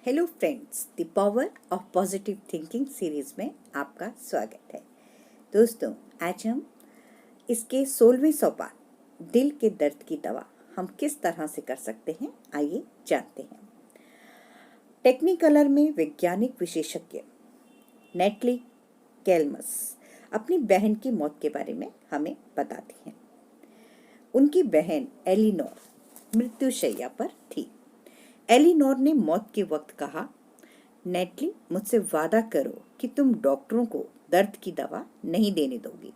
Hello friends, the power of positive thinking series में आपका स्वागत है। दोस्तों, आज हम इसके 16वें सोपान दिल के दर्द की दवा हम किस तरह से कर सकते हैं, आइए जानते हैं। टेक्निकलर में वैज्ञानिक विशेषज्ञ नेटली केल्मस अपनी बहन की मौत के बारे में हमें बताती हैं। उनकी बहन एलिनोर मृत्युशैया पर थी। एलिनोर ने मौत के वक्त कहा, नेटली, मुझसे वादा करो कि तुम डॉक्टरों को दर्द की दवा नहीं देने दोगी।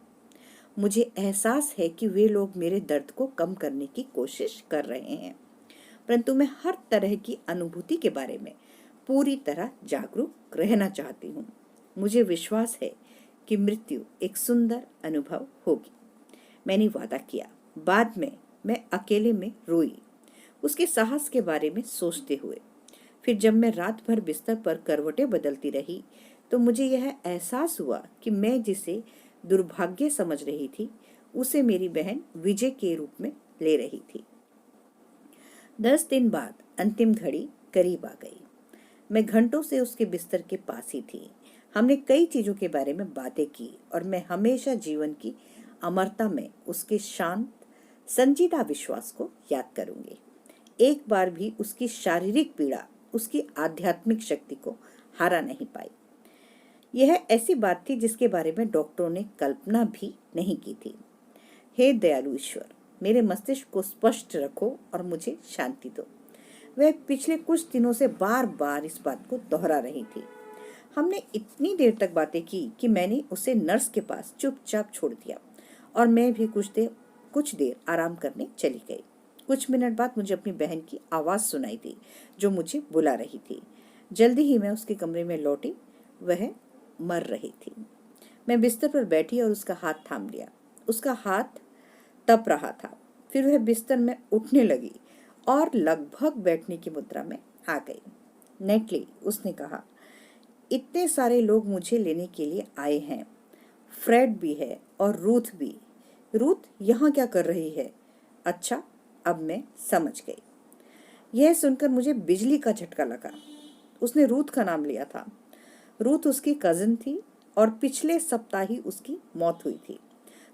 मुझे एहसास है कि वे लोग मेरे दर्द को कम करने की कोशिश कर रहे हैं, परंतु मैं हर तरह की अनुभूति के बारे में पूरी तरह जागरूक रहना चाहती हूँ। मुझे विश्वास है कि मृत्यु एक सुंदर अनुभव होगी। मैंने वादा किया। बाद में मैं अकेले में रोई, उसके साहस के बारे में सोचते हुए। फिर जब मैं रात भर बिस्तर पर करवटें बदलती रही तो मुझे यह एहसास हुआ कि मैं जिसे दुर्भाग्य समझ रही थी उसे मेरी बहन विजय के रूप में ले रही थी। 10 दिन बाद अंतिम घड़ी करीब आ गई। मैं घंटों से उसके बिस्तर के पास ही थी। हमने कई चीजों के बारे में बातें की और मैं हमेशा जीवन की अमरता में उसके शांत संजीदा विश्वास को याद करूंगी। एक बार भी उसकी शारीरिक पीड़ा उसकी आध्यात्मिक शक्ति को हारा नहीं पाई। यह ऐसी बात थी जिसके बारे में डॉक्टरों ने कल्पना भी नहीं की थी। हे दयालु ईश्वर, मेरे मस्तिष्क को स्पष्ट रखो और मुझे शांति दो। वह पिछले कुछ दिनों से बार बार इस बात को दोहरा रही थी। हमने इतनी देर तक बातें की कि मैंने उसे नर्स के पास चुपचाप छोड़ दिया और मैं भी कुछ देर आराम करने चली गई। कुछ मिनट बाद मुझे अपनी बहन की आवाज सुनाई दी जो मुझे बुला रही थी। जल्दी ही मैं उसके कमरे में लौटी। वह मर रही थी। मैं बिस्तर पर बैठी और उसका हाथ थाम लिया। उसका हाथ तप रहा था। फिर वह बिस्तर में उठने लगी और लगभग बैठने की मुद्रा में आ गई। नेटली, उसने कहा, इतने सारे लोग मुझे लेने के लिए आए हैं। फ्रेड भी है और रूथ भी। रूथ यहाँ क्या कर रही है? अच्छा, अब मैं समझ गई। यह सुनकर मुझे बिजली का झटका लगा। उसने रूथ का नाम लिया था। रूथ उसकी कजिन थी और पिछले सप्ताह ही उसकी मौत हुई थी,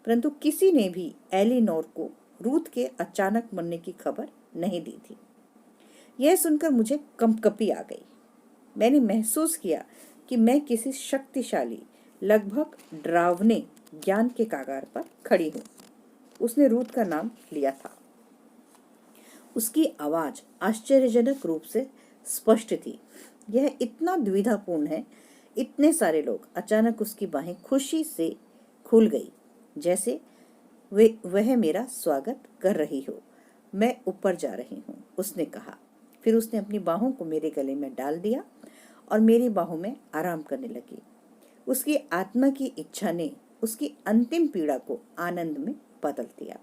परंतु किसी ने भी एलिनोर को रूथ के अचानक मरने की खबर नहीं दी थी। यह सुनकर मुझे कंपकपी आ गई। मैंने महसूस किया कि मैं किसी शक्तिशाली, लगभग डरावने ज्ञान के कागार पर खड़ी हूँ। उसने रूथ का नाम लिया था। उसकी आवाज आश्चर्यजनक रूप से स्पष्ट थी। यह इतना दुविधापूर्ण है। इतने सारे लोग, अचानक उसकी बाहें खुशी से खुल गई, जैसे वह मेरा स्वागत कर रही हो। मैं ऊपर जा रही हूँ, उसने कहा। फिर उसने अपनी बाहों को मेरे गले में डाल दिया और मेरी बाहों में आराम करने लगी। उसकी आत्मा की इच्छा ने उसकी अंतिम पीड़ा को आनंद में बदल दिया।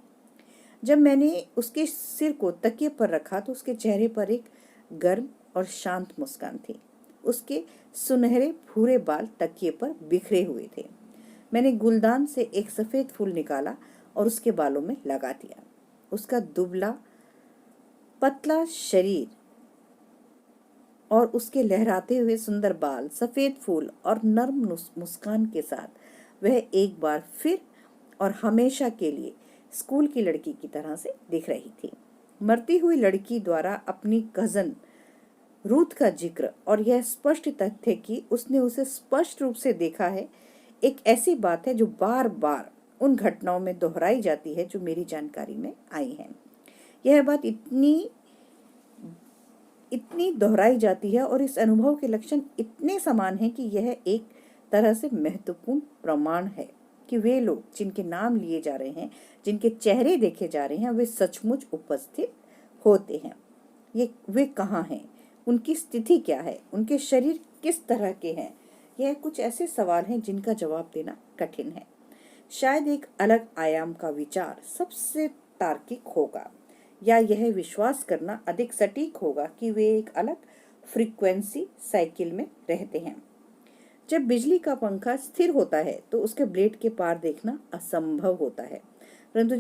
जब मैंने उसके सिर को तकिए पर रखा तो उसके चेहरे पर एक गर्म और शांत मुस्कान थी। उसके सुनहरे भूरे बाल तकिए पर बिखरे हुए थे। मैंने गुलदान से एक सफेद फूल निकाला और उसके बालों में लगा दिया। उसका दुबला पतला शरीर और उसके लहराते हुए सुंदर बाल, सफेद फूल और नर्म मुस्कान के साथ वह एक बार फिर और हमेशा के लिए स्कूल की लड़की की तरह से दिख रही थी। मरती हुई लड़की द्वारा अपनी कजन रूथ का जिक्र और यह स्पष्ट तथ्य कि उसने उसे स्पष्ट रूप से देखा है, एक ऐसी बात है जो बार बार उन घटनाओं में दोहराई जाती है जो मेरी जानकारी में आई हैं। यह बात इतनी दोहराई जाती है और इस अनुभव के लक्षण इतने समान हैं कि यह एक तरह से महत्वपूर्ण प्रमाण है कि वे लोग जिनके नाम लिए जा रहे हैं, जिनके चेहरे देखे जा रहे हैं, वे सचमुच उपस्थित होते हैं। वे कहाँ हैं? उनकी स्थिति क्या है? उनके शरीर किस तरह के हैं? यह कुछ ऐसे सवाल हैं जिनका जवाब देना कठिन है। शायद एक अलग आयाम का विचार सबसे तार्किक होगा, या यह विश्वास करना अधिक सटीक होगा कि वे एक अलग फ्रीक्वेंसी साइकिल में रहते हैं। जब बिजली का पंखा स्थिर होता है तो उसके ब्लेड के पार देखना असंभव होता है, परंतु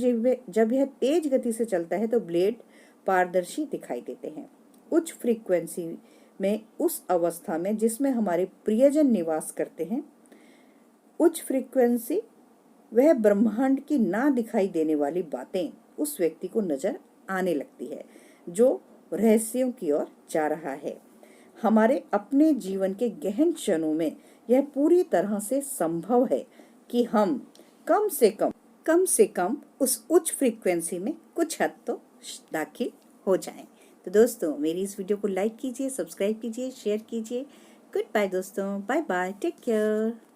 जब यह तेज गति से चलता है तो ब्लेड पारदर्शी दिखाई देते हैं। उच्च फ्रीक्वेंसी में उस अवस्था में जिसमें हमारे प्रियजन निवास करते हैं, उच्च फ्रीक्वेंसी, वह ब्रह्मांड की ना दिखाई देने वाली बातें उस व्यक्ति को नजर आने लगती है जो रहस्यों की ओर जा रहा है। हमारे अपने जीवन के गहन क्षणों में यह पूरी तरह से संभव है कि हम कम से कम उस उच्च फ्रीक्वेंसी में कुछ हद तो दाखिल हो जाएं। तो दोस्तों, मेरी इस वीडियो को लाइक कीजिए, सब्सक्राइब कीजिए, शेयर कीजिए। गुड बाय दोस्तों, बाय बाय, टेक केयर।